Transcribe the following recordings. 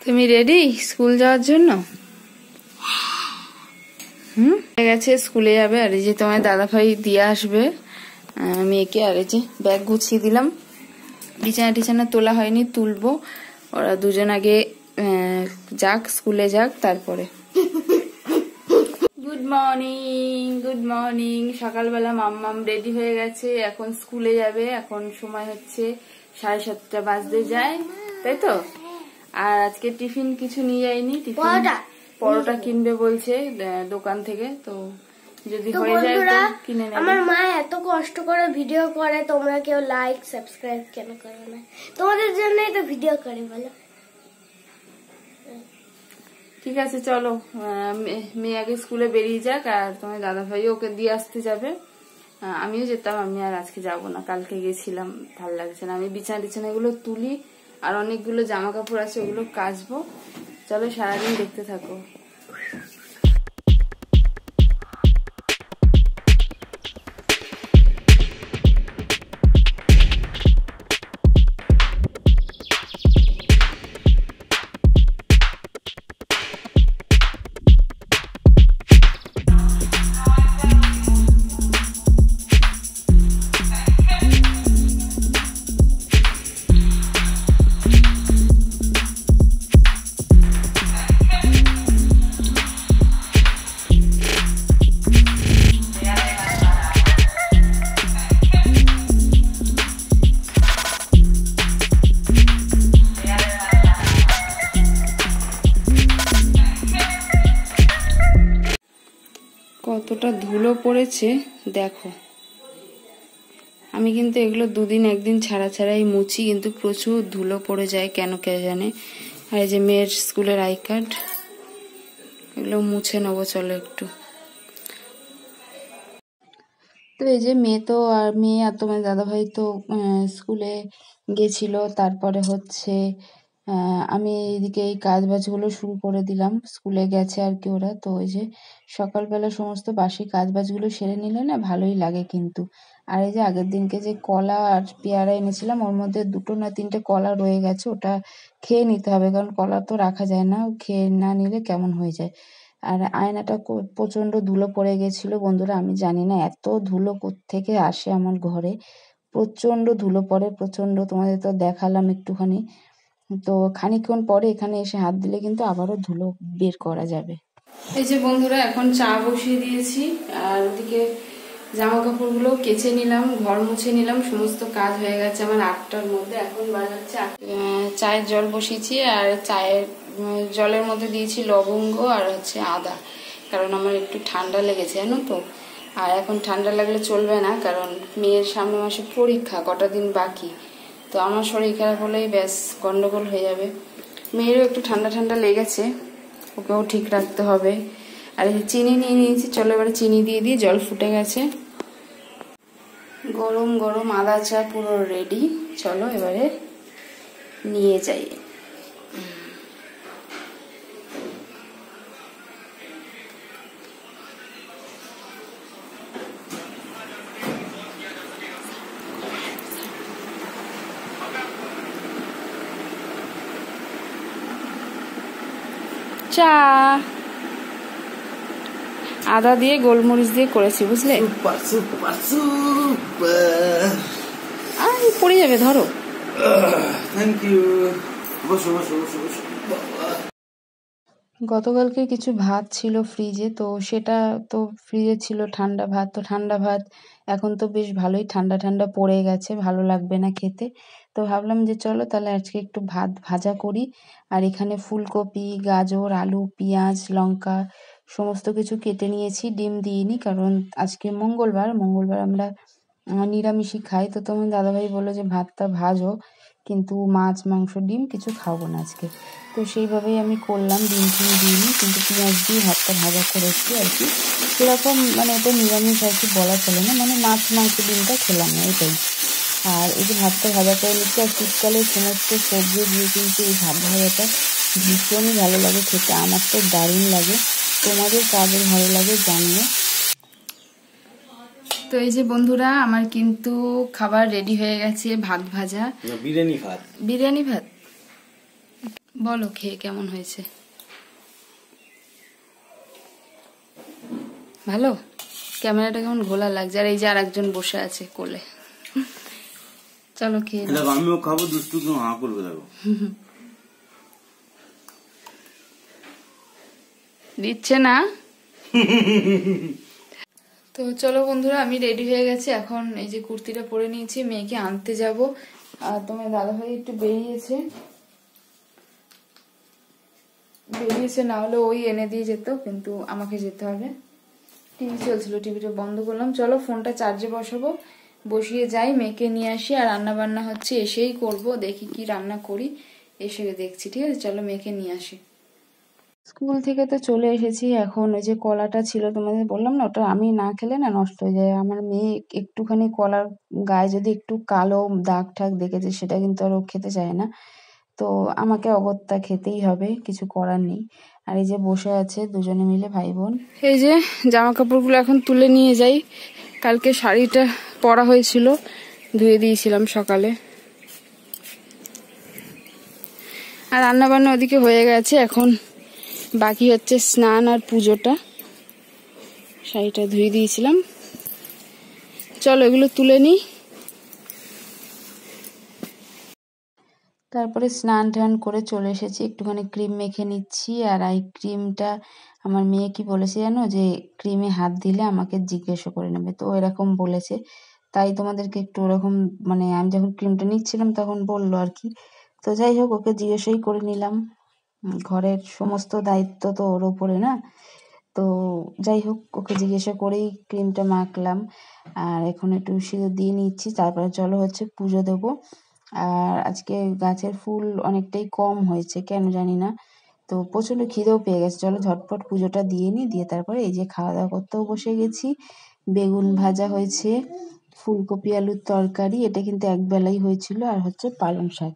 তুমি ready school যাওয়ার জন্য? হয়ে গেছে, স্কুলে যাবে। আর এই যে তোমার দাদা ভাই দিয়ে আসবে মেয়েকে। আর এই যে ব্যাগ গুছিয়ে দিলাম, বিছানা টিছানা তোলা হয়নি, তুলবো। ওরা দুজন আগে যাক, স্কুলে যাক, তারপরে। Good morning, good morning. সকালবেলা মাম্মাম রেডি হয়ে গেছে, এখন স্কুলে যাবে। এখন সময় হচ্ছে 7:30 বাজতে যায়, তাই তো? আর আজকে টিফিন কিছু নিয়ে যায়নি, পরোটা কিনবে বলছে দোকান থেকে। তো যদি হয়ে যায় তো কিনে নেবে। আমার মা এত কষ্ট করে ভিডিও করে, তোমরা কেউ লাইক সাবস্ক্রাইব কেন করো না? তোমাদের জন্যই তো ভিডিও করে, বলো। ঠিক আছে, চলো। মেয়ে আগে স্কুলে বেরিয়ে যাক, আর তোমার দাদা ভাই ওকে দিয়ে আসতে যাবে। আমিও যেতাম, আমি আর আজকে যাব না, কালকে গেছিলাম, ভাল লাগছে না। আমি বিছানা টিছানা গুলো তুলি, আর অনেকগুলো জামা কাপড় আছে, ওগুলো কাচবো। চলো সারাদিন দেখতে থাকো। কতটা ধুলো পড়েছে দেখো। আমি কিন্তু এগুলো দুদিন একদিন ছাড়া ছাড়াই মুছি, কিন্তু প্রচুর ধুলো পড়ে যায় কেন কে জানে। আর এই যে মেয়ের স্কুলের আই কার্ড, এগুলো মুছে নেবো, চলো একটু। তো এই যে মেয়ে আর তোমার দাদাভাই তো স্কুলে গেছিল। তারপরে হচ্ছে আমি এইদিকে এই কাজ বাজগুলো শুরু করে দিলাম। স্কুলে গেছে আর কি ওরা। তো ওই যে সকালবেলা সমস্ত বাসি কাজ বাজগুলো সেরে নিলে না ভালোই লাগে কিন্তু। আর এই যে আগের দিনকে যে কলা আর পেয়ারা এনেছিলাম, ওর মধ্যে 2 না 3টে কলা রয়ে গেছে, ওটা খেয়ে নিতে হবে, কারণ কলা তো রাখা যায় না, খেয়ে না নিলে কেমন হয়ে যায়। আর আয়নাটা প্রচন্ড ধুলো পড়ে গেছিল বন্ধুরা। আমি জানি না এত ধুলো কোত্থেকে আসে আমার ঘরে, প্রচন্ড ধুলো পড়ে, প্রচন্ড। তোমাদের তো দেখালাম একটুখানি। তো খানিকক্ষণ পরে এখানে এসে হাত দিলে কিন্তু আবারও ধুলো বের করা যাবে। এই যে বন্ধুরা এখন চা বসিয়ে দিয়েছি, আর ওদিকে জামা কাপড়গুলো কেচে নিলাম, ঘর মুছে নিলাম, সমস্ত কাজ হয়ে গেছে আমার 8টার মধ্যে। এখন বাজাচ্ছে চায়ের জল বসিয়েছি, আর চায়ের জলের মধ্যে দিয়েছি লবঙ্গ আর হচ্ছে আদা, কারণ আমার একটু ঠান্ডা লেগেছে জানো তো। আর এখন ঠান্ডা লাগলে চলবে না, কারণ মেয়ের সামনে মাসে পরীক্ষা, কটা দিন বাকি। তো আমার শরীর খারাপ হলেই ব্যাস গন্ডগোল হয়ে যাবে। মেয়েরও একটু ঠান্ডা ঠান্ডা লেগেছে, ওকেও ঠিক রাখতে হবে। আর এই চিনি নিয়ে নিয়েছি, চলো এবারে চিনি দিয়ে দিই। জল ফুটে গেছে, গরম গরম আদা চা পুরো রেডি। চলো এবারে নিয়ে যাই। চা আদা দিয়ে গোলমরিচ দিয়ে করেছি, বুঝলে? পড়ে যাবে, ধরো। Thank you. বসো বসো বসো বসো। গতকালকে কিছু ভাত ছিল ফ্রিজে, তো সেটা তো ফ্রিজে ছিল ঠান্ডা ভাত। তো ঠান্ডা ভাত এখন তো বেশ ভালোই ঠান্ডা ঠান্ডা পড়ে গেছে, ভালো লাগবে না খেতে। তো ভাবলাম যে চলো তাহলে আজকে একটু ভাত ভাজা করি। আর এখানে ফুলকপি, গাজর, আলু, পেঁয়াজ, লঙ্কা সমস্ত কিছু কেটে নিয়েছি। ডিম দিইনি, কারণ আজকে মঙ্গলবার আমরা নিরামিষই খাই। তো তোমার দাদাভাই বললো যে ভাতটা ভাজো, কিন্তু মাছ মাংস ডিম কিছু খাবো না আজকে। তো সেইভাবেই আমি করলাম, ডিম টিম দিইনি, কিন্তু পেঁয়াজ দিয়ে ভাতটা ভাজা করেছি আর কি। সেরকম মানে এটা নিরামিষ আর কি বলা চলে না, মানে মাছ মাংস ডিমটা খেলাম না, এটাই। আর এই যে ভাতটা ভাজা করে নিচ্ছি। আর শীতকালে সমস্ত সবজি দিয়ে কিন্তু এই ভাত ভাজাটা ভীষণই ভালো লাগে খেতে, আমার তো দারুণ লাগে। তোমাদের কাদের ভালো লাগে জানিও। তো এই যে বন্ধুরা আমার কিন্তু খাবার রেডি হয়ে গেছে, ভাত ভাজা, বিরিয়ানি ভাত। বিরিয়ানি ভাত বলো খেয়ে কেমন হয়েছে? ভালো? ক্যামেরাটা কেমন ঘোলা লাগছে, আর এই যে আর একজন বসে আছে কোলে। চলো খেয়ে নাও। দেখো আমিও খাবো, দুষ্টু কেউ হাঁ করবে দেখো। দিচ্ছে না। তো চলো বন্ধুরা, আমি রেডি হয়ে গেছি এখন। এই যে কুর্তিটা পরে নিয়েছি, মেয়েকে আনতে যাব। আর তোমার দাদাভাই একটু বেরিয়েছে, না হলে ওই এনে দিয়ে যেত, কিন্তু আমাকে যেতে হবে। টিভি চলছিল, টিভিটা বন্ধ করলাম। চলো ফোনটা চার্জে বসাবো, বসিয়ে যাই, মেয়েকে নিয়ে আসি। আর রান্না বান্না হচ্ছে এসেই করব, দেখি কি রান্না করি, এসে দেখছি। ঠিক আছে, চলো মেয়েকে নিয়ে আসি। স্কুল থেকে তো চলে এসেছি। এখন ওই যে কলাটা ছিল, তোমাদের বললাম না, ওটা আমি না খেলে না নষ্ট হয়ে যায়। আমার মেয়ে একটুখানি কলার গায়ে যদি একটু কালো দাগ ঠাগ দেখেছে, সেটা কিন্তু আর ও খেতে চায় না। তো আমাকে অগত্যা খেতেই হবে, কিছু করার নেই। আর এই যে বসে আছে দুজনে মিলে ভাই বোন। এই যে জামা কাপড়গুলো এখন তুলে নিয়ে যাই। কালকে শাড়িটা পরা হয়েছিল, ধুয়ে দিয়েছিলাম সকালে। আর রান্না বান্না ওদিকে হয়ে গেছে, এখন বাকি হচ্ছে স্নান আর পুজোটা। শাড়িটা ধুয়ে দিয়েছিলাম, চলো এগুলো তুলে নিই। তারপরে স্নান টান করে চলে এসেছি, একটুখানি ক্রিম মেখে নিচ্ছি। আর এই ক্রিমটা আমার মেয়ে কি বলেছে জানো, যে ক্রিমে হাত দিলে আমাকে জিজ্ঞেসও করে নেবে, তো এরকম বলেছে। তাই তোমাদেরকে একটু ওরকম, মানে আমি যখন ক্রিমটা নিচ্ছিলাম তখন বললো আর কি। তো যাই হোক, ওকে জিজ্ঞেসই করে নিলাম। ঘরের সমস্ত দায়িত্ব তো ওর ওপরে না। তো যাই হোক, ওকে জিজ্ঞাসা করেই ক্রিমটা মাখলাম। আর এখন একটু সিঁদুর দিয়ে নিচ্ছি, তারপরে চলো হচ্ছে পুজো দেবো। আর আজকে গাছের ফুল অনেকটাই কম হয়েছে, কেন জানি না। তো প্রচন্ড খিদেও পেয়ে গেছে, চলো ঝটপট পুজোটা দিয়ে নিই, দিয়ে তারপরে এই যে খাওয়া দাওয়া করতেও বসে গেছি। বেগুন ভাজা হয়েছে, ফুলকপি আলুর তরকারি, এটা কিন্তু একবেলাই হয়েছিল। আর হচ্ছে পালং শাক।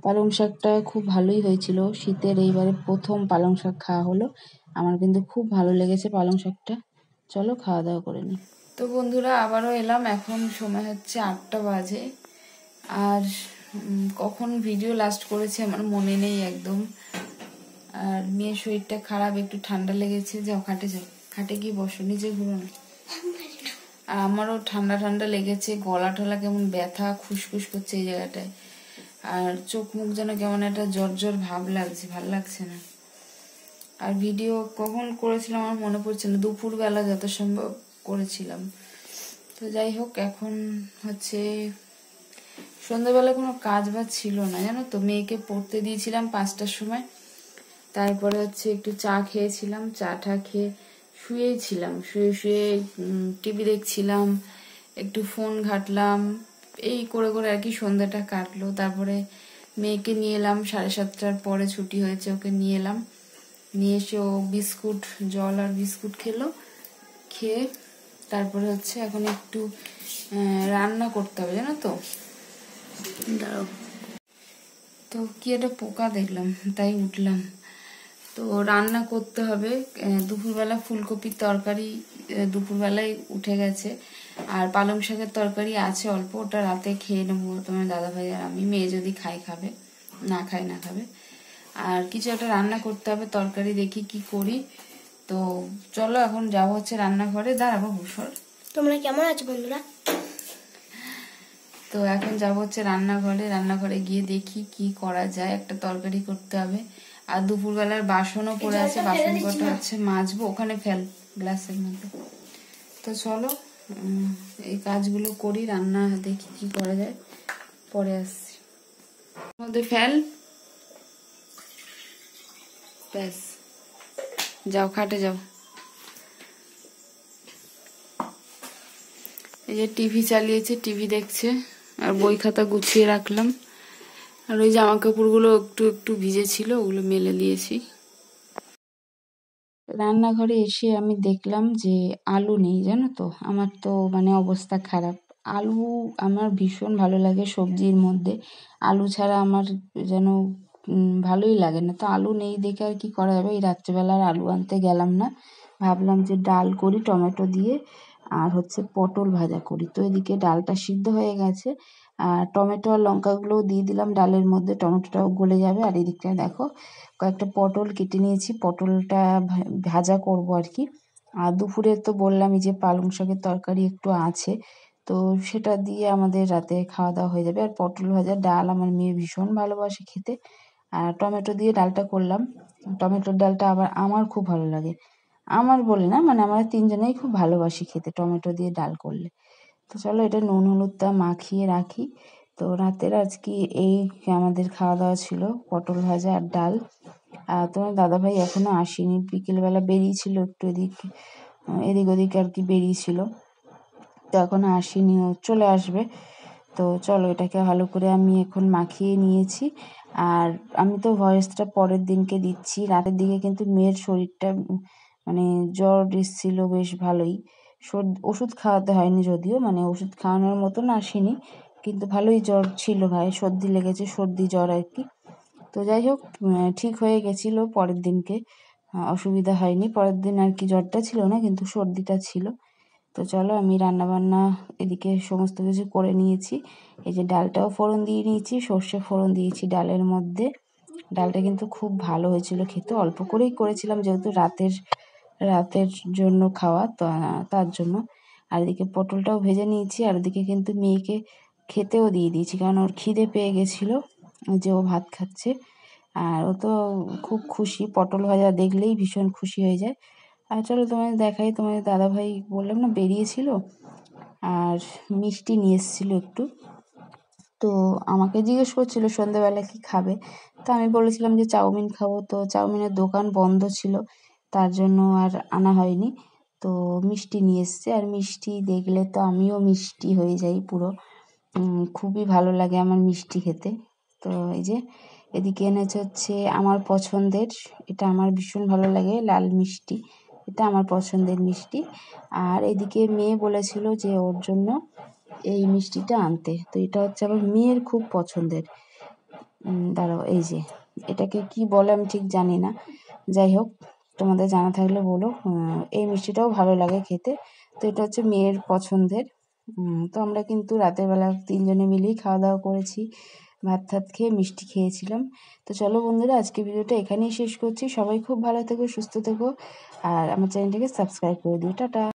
পালং শাকটা খুব ভালোই হয়েছিল, শীতের এইবারে প্রথম পালং শাক খাওয়া হলো। আমার কিন্তু খুব ভালো লেগেছে পালং শাকটা। চলো খাওয়া দাওয়া করে নিই। তো বন্ধুরা আবারও এলাম, এখন সময় হচ্ছে 8টা বাজে। আর কখন ভিডিও লাস্ট করেছি আমার মনে নেই একদম। আর মেয়ের শরীরটা খারাপ, একটু ঠান্ডা লেগেছে। যাও খাটে যাও, খাটে গিয়ে বসো, নিচে ঘুরো না। আর আমারও ঠান্ডা ঠান্ডা লেগেছে, গলা টলা কেমন ব্যথা, খুসখুস করছে এই জায়গাটায়। আর চোখ মুখ যেন কেমন একটা জ্বর জ্বর ভাব লাগছে, ভাল লাগছে না। আর ভিডিও কখন করেছিলাম আমার মনে পড়ছে না, দুপুরবেলা যত সম্ভব করেছিলাম। তো যাই হোক, এখন হচ্ছে সন্ধ্যাবেলায় কোনো কাজ বাজ ছিল না জানো তো, মেয়েকে পড়তে দিয়েছিলাম 5টার সময়। তারপরে হচ্ছে একটু চা খেয়েছিলাম, চা টা খেয়ে শুয়েছিলাম, শুয়ে শুয়ে টিভি দেখছিলাম, একটু ফোন ঘাটলাম, এই করে করে আর কি সন্ধ্যাটা কাটলো। তারপরে মেয়েকে নিয়ে এলাম, 7:30টার পরে ছুটি হয়েছে, ওকে নিয়ে এলাম। নিয়ে এসে ও বিস্কুট, জল আর বিস্কুট খেলো, খেয়ে তারপরে হচ্ছে এখন একটু রান্না করতে হবে জানো তো। দাঁড়াও, তো কি একটা পোকা দেখলাম তাই উঠলাম। তো রান্না করতে হবে। দুপুরবেলা ফুলকপির তরকারি দুপুরবেলায় উঠে গেছে, আর পালং শাকের তরকারি আছে অল্প, ওটা রাতে খেয়ে নেবো তোমার দাদাভাই আর আমি। মেয়ে যদি খায় খাবে, না খায় না খাবে। আর কিছু একটা রান্না করতে হবে, তরকারি দেখি কি করি। তো চলো এখন যাবো হচ্ছে রান্নাঘরে। দাঁড়াবো বসর। তোমরা কেমন আছো বন্ধুরা? তো এখন যাবো হচ্ছে রান্নাঘরে গিয়ে দেখি কি করা যায়, একটা তরকারি করতে হবে। আর দুপুরবেলার বাসনও পড়ে আছে, বাসন কটা হচ্ছে মাজবো, ওখানে ফেল গ্লাসের মধ্যে। তো চলো এই কাজগুলো করি, রান্না দেখি কি করা যায়, পরে আসছি। মধ্যে ফেল, ব্যাস যাও খাটে যাও। এই যে টিভি চালিয়েছে, টিভি দেখছে, আর বই খাতা গুছিয়ে রাখলাম। আর ওই জামা কাপড়গুলো একটু একটু ভিজে ছিল, ওগুলো মেলে দিয়েছি। রান্নাঘরে এসে আমি দেখলাম যে আলু নেই জানো তো। আমার তো মানে অবস্থা খারাপ। আলু আমার ভীষণ ভালো লাগে সবজির মধ্যে, আলু ছাড়া আমার যেন ভালোই লাগে না। তো আলু নেই দেখে আর কি করা যাবে, এই রাত্রেবেলা আর আলু আনতে গেলাম না। ভাবলাম যে ডাল করি টমেটো দিয়ে, আর হচ্ছে পটল ভাজা করি। তো এদিকে ডালটা সিদ্ধ হয়ে গেছে, আর টমেটো আর লঙ্কাগুলোও দিয়ে দিলাম ডালের মধ্যে, টমেটোটাও গলে যাবে। আর এদিকটায় দেখো কয়েকটা পটল কেটে নিয়েছি, পটলটা ভাজা করব আর কি। আর দুপুরে তো বললামই যে পালং শাকের তরকারি একটু আছে, তো সেটা দিয়ে আমাদের রাতে খাওয়া দাওয়া হয়ে যাবে। আর পটল ভাজা ডাল আমার মেয়ে ভীষণ ভালোবাসে খেতে। আর টমেটো দিয়ে ডালটা করলাম। টমেটোর ডালটা আবার আমার খুব ভালো লাগে, আমার বলে না, মানে আমরা তিনজনেই খুব ভালোবাসি খেতে টমেটো দিয়ে ডাল করলে। তো চলো এটা নুন হলুদটা মাখিয়ে রাখি। তো রাতের আজকে এই আমাদের খাওয়া দাওয়া ছিল, পটল ভাজা আর ডাল। আর তোমার দাদাভাই এখনো আসেনি, বিকেলবেলা বেরিয়েছিল একটু এদিক ওদিক আর কি বেরিয়েছিল, তো এখনো আসেনি, ও চলে আসবে। তো চলো এটাকে ভালো করে আমি এখন মাখিয়ে নিয়েছি। আর আমি তো ভয়েসটা পরের দিনকে দিচ্ছি, রাতের দিকে কিন্তু মেয়ের শরীরটা মানে জ্বর এসেছিল বেশ ভালোই। ওষুধ খাওয়াতে হয়নি যদিও, মানে ওষুধ খাওয়ানোর মতন আসেনি, কিন্তু ভালোই জ্বর ছিল, গায়ে সর্দি লেগেছে, সর্দি জ্বর আর কি। তো যাই হোক ঠিক হয়ে গেছিলো পরের দিনকে, অসুবিধা হয়নি। পরের দিন আর কি জ্বরটা ছিল না, কিন্তু সর্দিটা ছিল। তো চলো আমি রান্নাবান্না এদিকে সমস্ত কিছু করে নিয়েছি। এই যে ডালটাও ফোড়ন দিয়ে নিয়েছি, সর্ষে ফোড়ন দিয়েছি ডালের মধ্যে। ডালটা কিন্তু খুব ভালো হয়েছিল খেতে, অল্প করেই করেছিলাম যেহেতু রাতের জন্য খাওয়া, তো তার জন্য। আর এদিকে পটলটাও ভেজে নিয়েছি, আর এদিকে কিন্তু মেয়েকে খেতেও দিয়ে দিয়েছি, কারণ ওর খিদে পেয়ে গেছিলো, যে ও ভাত খাচ্ছে। আর ও তো খুব খুশি, পটল ভাজা দেখলেই ভীষণ খুশি হয়ে যায়। আর চলো তোমাদের দেখাই, তোমাদের দাদাভাই বললাম না বেরিয়েছিল, আর মিষ্টি নিয়ে এসেছিল একটু। তো আমাকে জিজ্ঞেস করছিল সন্ধ্যেবেলা কি খাবে, তো আমি বলেছিলাম যে চাউমিন খাবো। তো চাউমিনের দোকান বন্ধ ছিল, তার জন্য আর আনা হয়নি। তো মিষ্টি নিয়ে এসছে, আর মিষ্টি দেখলে তো আমিও মিষ্টি হয়ে যাই পুরো, খুবই ভালো লাগে আমার মিষ্টি খেতে। তো এই যে এদিকে এনেছে হচ্ছে আমার পছন্দের, এটা আমার ভীষণ ভালো লাগে, লাল মিষ্টি, এটা আমার পছন্দের মিষ্টি। আর এদিকে মেয়ে বলেছিল যে ওর জন্য এই মিষ্টিটা আনতে, তো এটা হচ্ছে আমার মেয়ের খুব পছন্দের। দাঁড়াও, এই যে এটাকে কি বলে আমি ঠিক জানি না, যাই হোক তোমাদের জানা থাকলে বলো। এই মিষ্টিটাও ভালো লাগে খেতে, তো এটা হচ্ছে মেয়ের পছন্দের। তো আমরা কিন্তু রাতের বেলা তিনজনে মিলেই খাওয়া দাওয়া করেছি, ভাত টাত খেয়ে মিষ্টি খেয়েছিলাম। তো চলো বন্ধুরা, আজকে ভিডিওটা এখানেই শেষ করছি। সবাই খুব ভালো থেকো, সুস্থ থেকো, আর আমার চ্যানেলটাকে সাবস্ক্রাইব করে দিও। টাটা।